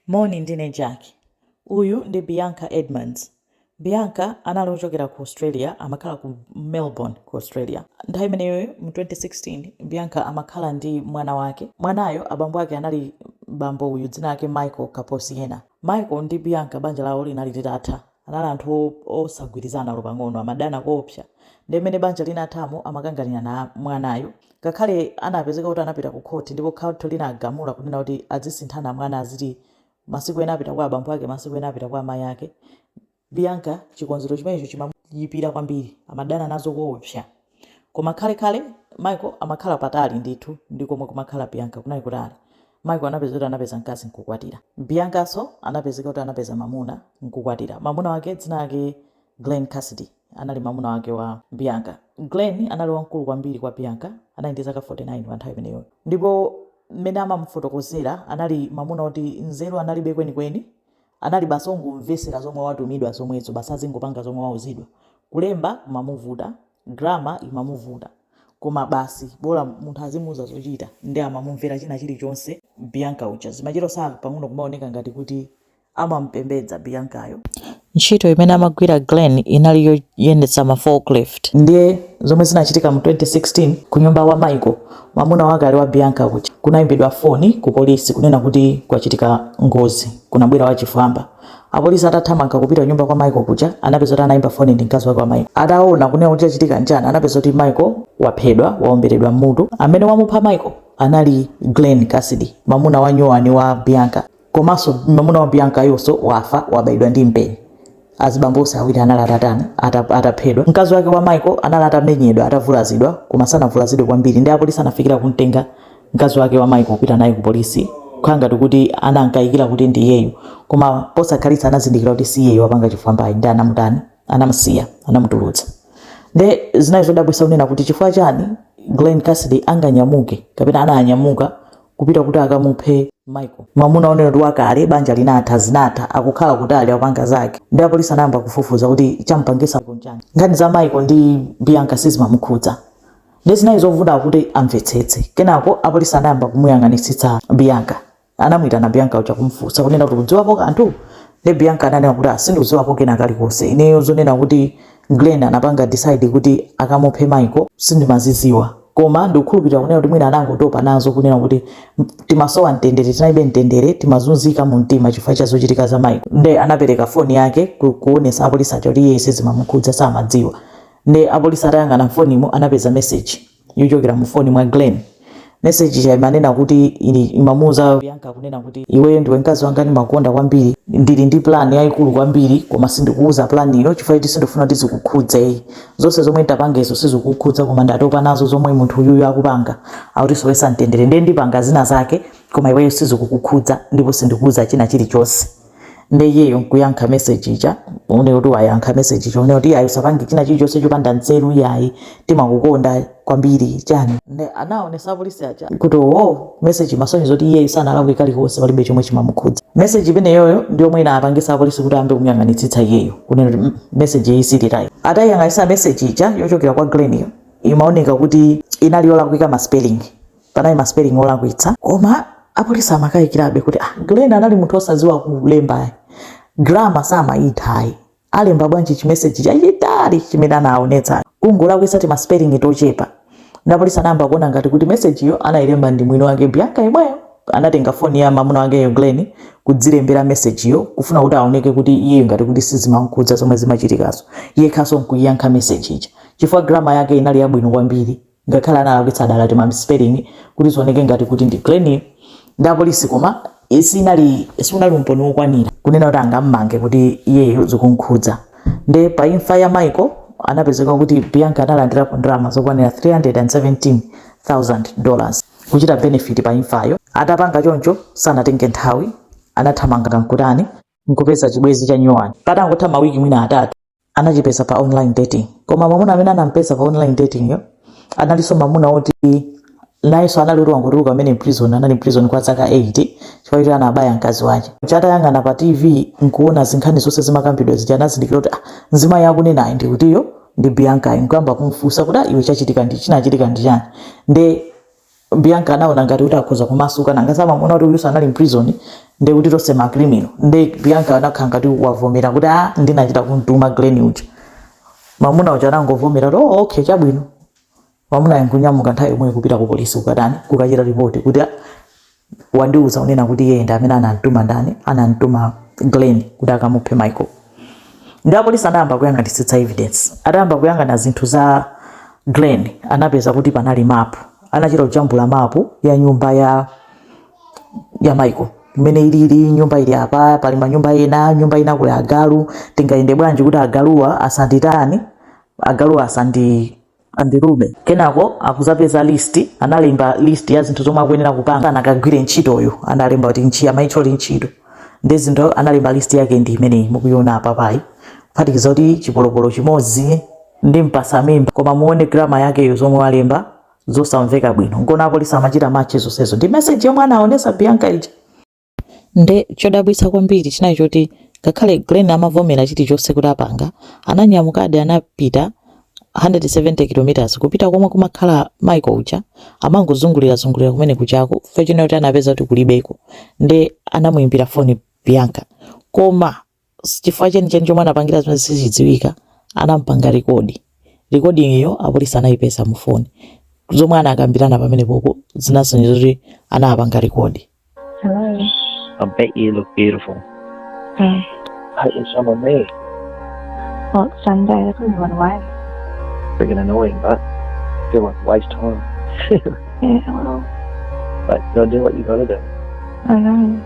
Moni ndine Jackie. Uyu ndi Bianca Edmunds. Bianca anali ochokera ku Australia, amakhala ku Melbourne ku Australia. Nthawi imeneyo mu 2016 Bianca amakhala ndi mwana wake. Mwanayo abambo ake anali bambo uyu dzina lake Michael Kaposiena. Michael ndi Bianca banja lawo linali litatha. Anali anthu osagwirizana lopang'ono, amadana koopsa. Ndi mmene banja linathamo amakanganira na mwanayo. Ngakhale anapezeka kuti anapita ku court ndipo khaunthu linagamula kunena kuti azisinthana mwana aziti masiku ena apita kwa abambo ake, masiku ena apita kwa amayi ake. Bianca chikonzero chimenecho chimamuyipira kwambiri, amadana nazo koopsa. Koma khale Michael amakhala patali ndithu ndi komwe kumakhala Bianca kunali kutali. Michael anapezeka kuti anapeza mkazi nkukwatira. Biancanso anapezeka kuti anapeza mamuna nkukwatira. Mamuna wake dzina lake Glen Cassidy anali mamuna wake wa Bianca. Glen anali wamkulu kwambiri kwa Bianca, anali ndi zaka 49 wa nthawi imeneyo. Ndipo mmene amamufotokozera anali mamuna kuti nzeru analibe kwenikweni, anali basi ongomvesera zomwe watumidwa zomwezo, basi azingopanga zomwe wauzidwa. Kulemba kumamuvuta, grama imamuvuta, koma basi bora munthu azimuuza zochita ndi amamumvera china chilichonse. Bianca uja zimachito saka pang'ono kumaoneka ngati kuti amampembedza Biancayo. Ntchito imene amagwira Glen inali yoyendetsa ma forklift. Ndiye zomwe zinachitika mu 2016 ku nyumba wa Michael, mamuna wake ali wa Bianca kuja, kunayimbidwa foni ku polisi kunena kuti kwachitika ngozi, kunabwera wachifwamba. Apolisi atathamanga kupita nyumba kwa Michael kuja, anapeza kuti anayimba foni ndi mkazi wake wa Michael. Ataona kunena kuti chachitika njani, anapeza kuti Michael waphedwa, waomberedwa mmutu. Amene wamupha Michael anali Glen Cassidy, mamuna wa nyowani wa Bianca. Komanso mamuna wa Bianca yonso wafa, wabaidwa ndi mpeni. Azibambosa awiri anali atatani ataphedwa. Mkazi wake wa Michael anali atamenyedwa, atavulazidwa, koma sanavulazidwe kwambiri. Ndi apolisi anafikira kumtenga mkazi wake wa Michael kupita naye ku polisi, khanga kuti anankayikira kuti ndi yeyo, koma posakhalitsa anazindikira kuti si yeyo wapanga chifwambayi, ndi anamutani, anamusiya, anamutulutsa. Ndi zinayi zodabwitsa kunena kuti chifukwa chani Glen Cassidy anganyamuke kapena ananyamuka kupita kuti akamuphe Michael. Mamuna onena kuti wakale banja zinatha akukhala kutali apanga zake. Ndi apolisi anayamba kufufuza kuti champangisa kunjani. Nkhani za Michael ndi Bianca sizimamukhudza. Ndi zinayi zovuta kuti amvetsetse. Kenako apolisi anayamba kumuyang'anitsitsa Bianca. Anamuyitana Bianca uja kumfunsa kunena kuti kudziwapo kanthu. Ndi Bianca ananena kuti sindidziwapo kena kalikonse. Ineyo zonena kuti Glen anapanga decide kuti akamuphe Michael sindimazidziwa. Koma ndikukhulupirira kunena kuti mwina anangotopa nazo kunena kuti timasowa mtendere, tinalibe mtendere, timazunzika mu mtima chifukwa cha zochitika za Michael. Ndi anapereka foni yake kuonesa apolisi aja kuti iye sizimamukhudza, samadziwa. Ndi apolisi atayang'ana fonimo anapeza message yochokera mu foni mwa Glen. Message ya imanena kuti imamuuza Bianca kunena kuti iwe ndiwe mkazi wanga ndimakukonda kwambiri, ndili ndi plan yayikulu kwambiri, koma sindikuuza plan ino chifukwa kuti sindifuna kuti zikukhudze. Zonse zomwe ndapangezo sizikukhudza, koma ndatopa nazo zomwe munthu uyuyu akupanga, akuti sowesa mtendere. Ndi ndipanga zina zake, koma iweyo sizikukhudza ndipo sindikuuza china chilichonse. Ndi iyeyo nkuyankha message ija, unena kuti wayankha message ija, unena kuti ayi usapange china chilichonse chopanda nzeru, yayi timakukonda kwambiri chani. Ndi anaonesa apolisi aja kuti message masonyezo kuti iyeyo sanalakwika kalikonse, palibe chomwe chimamukhudza. Message imeneyoyo ndi yomwe inapangisa apolisi kuti ambe kumuyang'anitsitsa iyeyo, kunena kuti message iyi silitayi. Atayang'anitsa message ija yochokera kwa Glen imaoneka kuti inali yolakwika ma spelling, panali ma spelling olakwitsa, koma apolisi amakayikirabe kuti Glen anali munthu osadziwa kulemba, grammar samayithayi, alemba bwanji chimessage chachitali chimene anaonetsa kungolakwitsa ti ma spelling tochepa. Ndi apolisi anayamba kuona ngati kuti message iyo anayilemba ndi mwini wake Bianca yemweyo. Anatenga foni ya mamuna wake Glen kudzilembera message iyo, kufuna kuti aoneke kuti iye ngati kuti sizimamukhudza zomwe zimachitikazo. Iye khaso nkuyankha message ija chifukwa grammar yake inali yabwino kwambiri, ngakhale analakwitsa dala ti ma spelling kuti zioneke ngati kuti ndi Glen. Ndi apolisi koma sinali umboni wokwanira kunena kuti angammange kuti iyeyo zikumkhudza. Ndi pa imfa ya Michael anapezeka kuti Bianca analandirapo ndalama zokwanira $317,000 kuchita benefit pa imfayo. Atapanga choncho sanatenge nthawi, anathamanga kankutani nkupeza chibwezi cha nyowani. Patangotha mawiki mwina atatu anachipeza pa online dating. Koma mamuna amene anampeza pa online dating yo analinso mamuna oti nayenso anali kuti wangotuluka amene anali prison kwa zaka 80 chifukwa kuti anabaya mkazi wake. Chatayang'ana pa TV nkuona zinkhani zonse zimakambidwa zija, anazindikira kuti nzima yakunena ndi kutiyo ndi Bianca. Nkuyamba kumfunsa kuti iwe chachitika ndi chinachitika ndi chani. Ndi Bianca anaona ngati kuti akhoza kumasuka nanga samamuna kuti uyuso anali mprison ndi kuti tonse ma criminal ndi Bianca anakhala ngati wavomera kuti ndinachita kumtuma Glen uja. Mamuna uja anangovomera kuti okay chabwino. Mamuna yankunyamuka nthawi yomwe kupita ku polisi ukadani kukachita report kuti wandiuza unena kuti yeye ndiye amene anamtuma ndani anamtuma Glen kuti akamuphe Michael. Ndi apolisi anayamba kuyang'anitsitsa evidence. Adayamba kuyang'ana zinthu za Glen anapeza kuti panali mapu. Anachita kujambula mapu ya nyumba ya Michael. Mene ili nyumba ili apa pali manyumba nyumba ina kule agalu tingaende bwanji kuti agaluwa asanditani agaluwa andirume. Kenako akuzapeza list analemba list ya zinthu zomwe akuyenera kupanga anakagwire ntchitoyo analemba kuti nchi amaitcholi ntchito. Ndi zinthu analemba list yake ndi imene mukuiona apa pai. Phatikiza kuti chipolopolo chimodzi ndi mpasa mimba koma muone grama yake yo zomwe walemba zosamveka bwino. Ngona apolisi amachita match zonsezo. Ndi message yomwe anaonesa Bianca ija. Nde chodabwitsa kwambiri chinayi choti ngakhale Glen amavomera chilichonse kuti apanga ananyamukadi anapita 170 km kupita komwe kumakhala Michael uja amangozungulira kumene kuchako fechino kuti anapeza kuti kulibeko nde anamuimbira phone Bianca koma chifukwa chenicheni chomwe anapangira zimene sizidziwika anampanga recording iyo apolisi anayipeza mu phone zomwe anakambirana pamene popo zinasonyeza kuti anapanga record. Hello. I bet you look beautiful. Hey. I hope there's someone there. Well, it's Sunday. That's when we went away. Freaking annoying, but I feel like a waste of time. Yeah, well. But you gotta do what you gotta do. I know.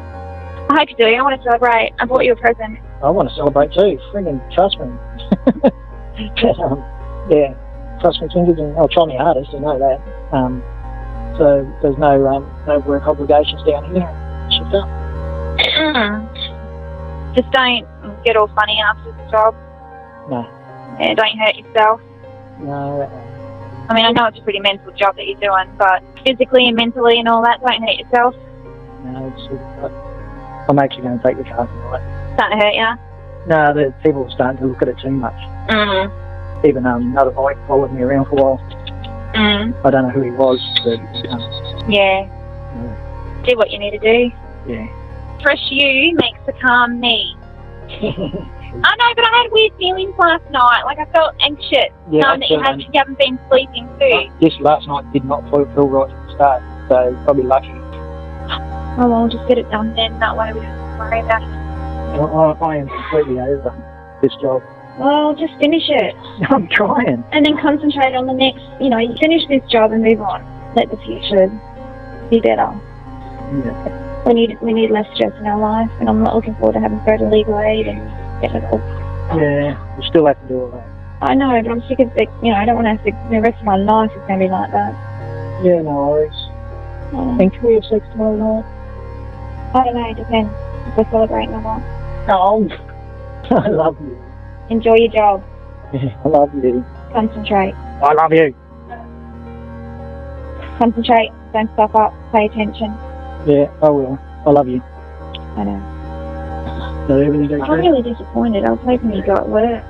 I hope you do. I want to celebrate. I bought you a present. I want to celebrate too. Freaking trust me. Yeah, trust me, fingers, and I'll try my hardest. You know that. So there's no work obligations down here. Shift up. Just don't get all funny after the job. No. Yeah, don't hurt yourself. No. I mean, I know it's a pretty mental job that you're doing, but physically and mentally and all that, don't hurt yourself. No, I'm actually going to take the car tonight. Starting to hurt you? No, the people are starting to look at it too much. Even another boy followed me around for a while. I don't know who he was, but... Yeah. Do what you need to do. Yeah. Fresh you makes a calm me. I know, but I had weird feelings last night. Like, I felt anxious, knowing that you haven't been sleeping too. This last night did not feel right from the start, so probably lucky. Oh, well, we'll just get it done then. That way we don't have to worry about it. I am completely over this job. Well, just finish it. I'm trying. And then concentrate on the next, you finish this job and move on. Let the future be better. Yeah. We need less stress in our life, and I'm not looking forward to having to go to legal aid and get it all. Yeah, we still have to do all that. I know, but I'm sick of it. I don't want to have to, the rest of my life is going to be like that. Yeah, no worries. And can we have sex tomorrow night? I don't know, it depends if we're celebrating or not. Oh, I love you. Enjoy your job. Yeah, I love you. Concentrate. I love you. Concentrate, don't stuff up, pay attention. Yeah, I will. I love you. I know. So everything okay? I'm really disappointed. I was hoping you got work.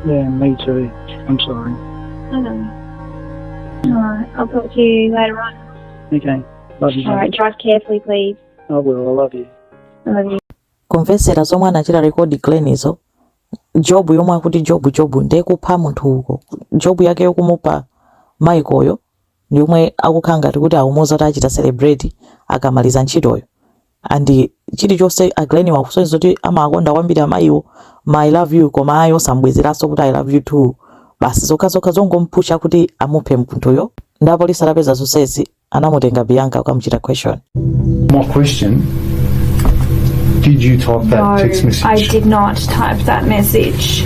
Yeah, me too. I'm sorry. I know. Alright, I'll talk to you later on. Okay. Love you. Alright, drive carefully, please. I will. I love you. I love you. Kumvesera zomwe anachita record Glen izo. Job yomwe akuti job ndekupha munthu uko. Job yake yokumupa Michael yo ndi yomwe akukhala ngati kuti awumoza kuti achita celebrate akamaliza ntchitoyo. And chilichonse Glen wakusonyeza kuti amakonda kwambiri amayiwo I love you koma ayo sambwezeranso kuti I love you too. Basi zokha zongompusha kuti amuphe munthuyo. Ndi apolisi atapeza zonsezi anamutenga Bianca kukamuchita question. My question, did you type that text message? No, I did not type that message.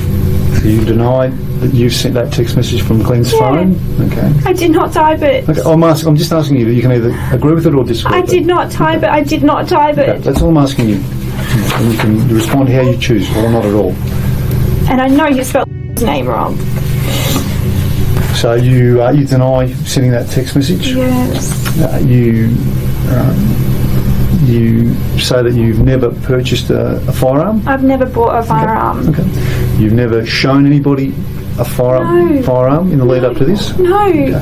So you deny that you sent that text message from Glenn's phone? Okay. I did not type it. Okay, I'm just asking you that you can either agree with it or disagree with it. I did not type it. I did not type it. Okay, that's all I'm asking you. And you can respond how you choose, or not at all. And I know you spelled his name wrong. So you deny sending that text message? Yes. You say that you've never purchased a firearm? I've never bought a firearm. Okay. You've never shown anybody a firearm in the lead up to this? No. Okay.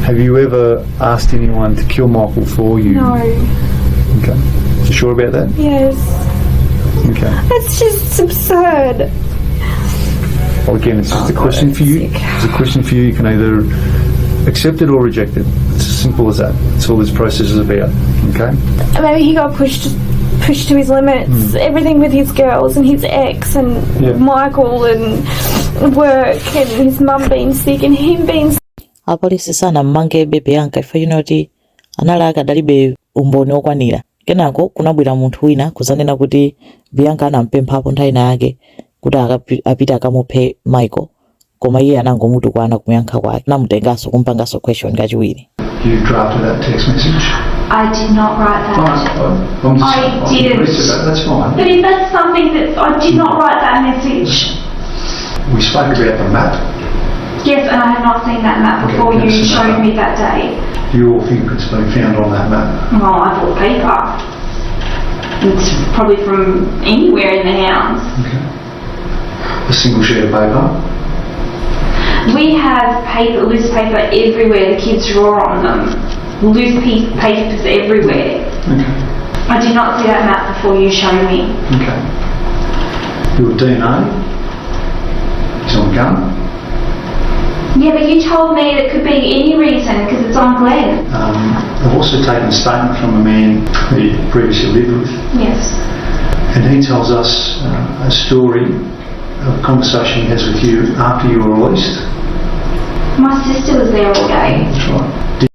Have you ever asked anyone to kill Michael for you? No. Okay. You sure about that? Yes. Okay. It's just absurd. Well, again, it's just a question for you. It's a question for you. You can either accept it or reject it. It's as simple as that. That's all this process is about. Okay? Maybe he got pushed to his limits. Everything with his girls and his ex and Michael and work and his mum being sick and him being sick. Apolisi sana mmange Bianca ife yunoti analaka dalibe umboni okwanira. Kenako kunabwera munthu wina kuzanena kuti Bianca anampemphapo nthawi yake kuti apite akamuphe Michael, koma iye anangomutukwana kuyankha kwake namutenganso kumpanganso question kachiwiri. You drafted that text message? I did not write that. Fine. I didn't. That's fine. But if that's something that I did not write that message. We spoke about the map. Yes, and I had not seen that map before you showed me that day. Your fingerprints been found on that map? Well, I thought paper. It's probably from anywhere in the house. Okay. A single sheet of paper? We have paper, loose paper everywhere. The kids draw on them. Loose papers everywhere. Okay. I did not see that map before you showed me. Okay. Your DNA is on the gun? Yeah, but you told me it could be any reason because it's on Glenn. I've also taken a statement from a man that you previously lived with. Yes. And he tells us a story of a conversation he has with you after you were released. My sister was there all day. That's right.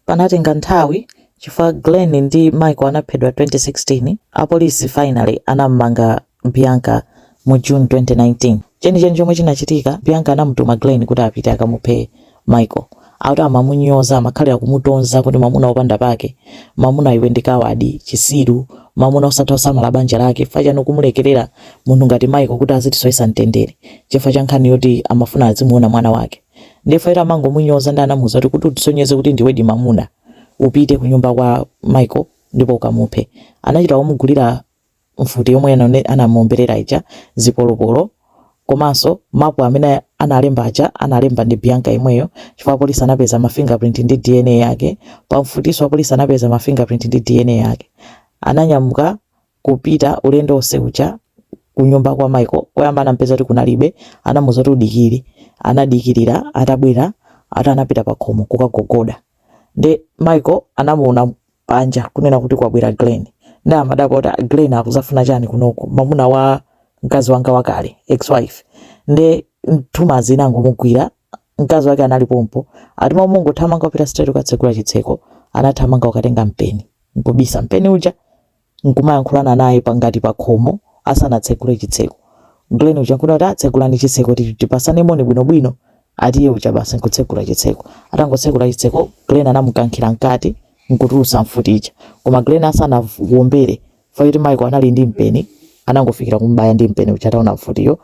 Panatenga nthawi chifukwa Glenn ndi Michael anaphedwa 2016, apolisi finally anammanga Bianca mu June 2019. Chenicheni chomwe chinachitika, Bianca anamutuma Glenn kuti apite akamuphe Michael. Auti amamunyoza amakhale akumutonza kuti mamuna opanda pake, mamuna iwe ndikawadi chisiru, mamuna osatha osamala banja lake, fachano kumulekerera munthu ngati Michael kuti azitisoyesa mtendere chifukwa cha nkhani yoti amafuna azimuona mwana wake. Ndipo ira mangomunyoza ndi anamuza kuti utisonyeze kuti ndiwedi mamuna upite ku nyumba kwa Michael ndipo ukamuphe. Anachita kumugulira mfuti yomwe anamomberera ija zipolopolo, komanso mapu amene analemba aja analemba ndi Bianca imweyo chifukwa polisi anapeza ma fingerprint ndi DNA yake. Pamfutiso wa polisi anapeza ma fingerprint ndi DNA yake. Ananyamuka kupita ulendo oseucha ku nyumba kwa Michael. Oyamba anampeza kuti kunalibe, anamuza kuti udikire. Anadikirira, atabwera, atanapita pa khomo kukagogoda. Ndi Michael anamuona panja kunena kuti kwabwera Glenn. Nda amadabota Glenn akuzafuna chani kunoko, mamuna wa mkazi wanga wakale, ex-wife. Nde ntuma zina ngomugwira, mkazi wake analipompo. Atima mungu tamanga upita straight ukatsekula chitseko, anatamanga ukatenga mpeni. Nkubisa mpeni uja, nkumayankhulana naye pangati pa khomo, asanatsekule chitseko. Glenn uja nkuti atsekula ni chitseko tipasane moni bwinobwino, atiye uja basi nkutsekula chitseko. Atangotsekula chitseko, Glenn anamukankhira nkati, nkutulusa mfuti ija. Koma Glenn asanawombere, fayoti Michael anali ndi mpeni, anangofikira kumbaya ndi mpeni uja ataona mfutiyo.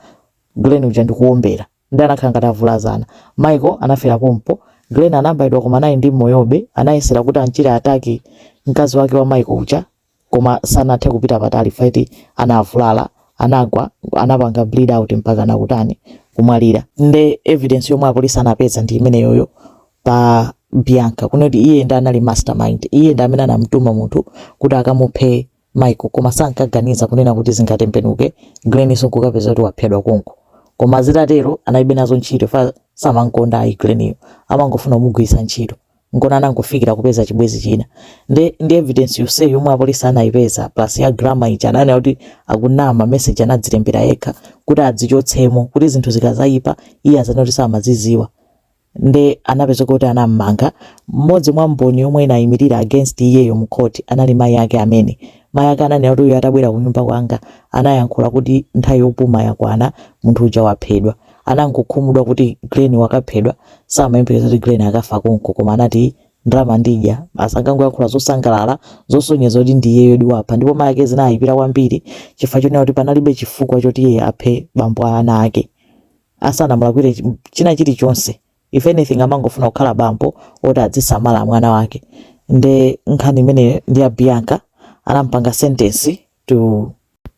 Glenn uja ndikuwombera, ndi anakhala ngati avulazana. Michael anafera pompo, Glenn anabayidwa koma naye ndi moyobe, anayesera kuti anchira ataki mkazi wake wa Michael uja, koma sanathe kupita patali fayoti anavulala, anagwa, anapanga bleed out mpaka nakutani kumwalira. Nde evidence yomwe apolisi anapeza ndi imene yoyo pa Bianca, kunoti iye ndi anali mastermind, iye ndi amene anamtuma munthu kuti akamuphe Michael, koma sankaganiza kunena kuti zingatembenuke Glenn sokukapeza kuti waphedwa konko. Koma zitatero analibe nazo ntchito fa samankonda ayi Glenn, amangofuna kumugwisa ntchito. Ngona anangofikira kupeza chibwezi china. Ndi evidence yonse yomwe apolisi anayipeza plus ya grammar ija ananena kuti akunama message anadzilembera yekha kuti adzichotsemo kuti zinthu zikazayipa iye azanoti samaziziwa. Nde anapeza kuti anammanga. Mmodzi mwa mboni yomwe inayimirira against iyeyo mu court anali mayi yake amene. Mayi yake ananena kuti uyu atabwera ku nyumba kwanga anayankhula kuti nthawi yopuma yakwana munthu uja waphedwa. Anangokhumudwa kuti Glenn wakaphedwa, samayembekeza kuti Glenn akafa konko, koma anati ndalama ndidya, asangangoyankhula zosangalala zosonyeza kuti ndiyeyo ndiwapha. Ndipo mayi yake zinayipira kwambiri chifukwa chonena kuti panalibe chifukwa choti iye aphe bambo ana ake. Asanamulakwire china chilichonse. If anything amangofuna kukhala bambo oti adzisamala mwana wake. Nde nkhani imene ndi ya Bianca anampanga sentence to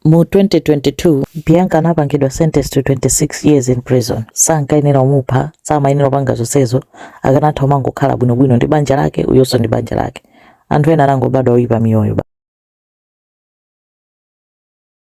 Mu 2022 Bianca anapangidwa sentence to 26 years in prison. Sankayenera omupha, samayenera opanga zonsezo, akanatha omangokhala bwinobwino ndi banja lake, uyonso ndi banja lake. Anthu ena anangobadwa oyipa miyoyo.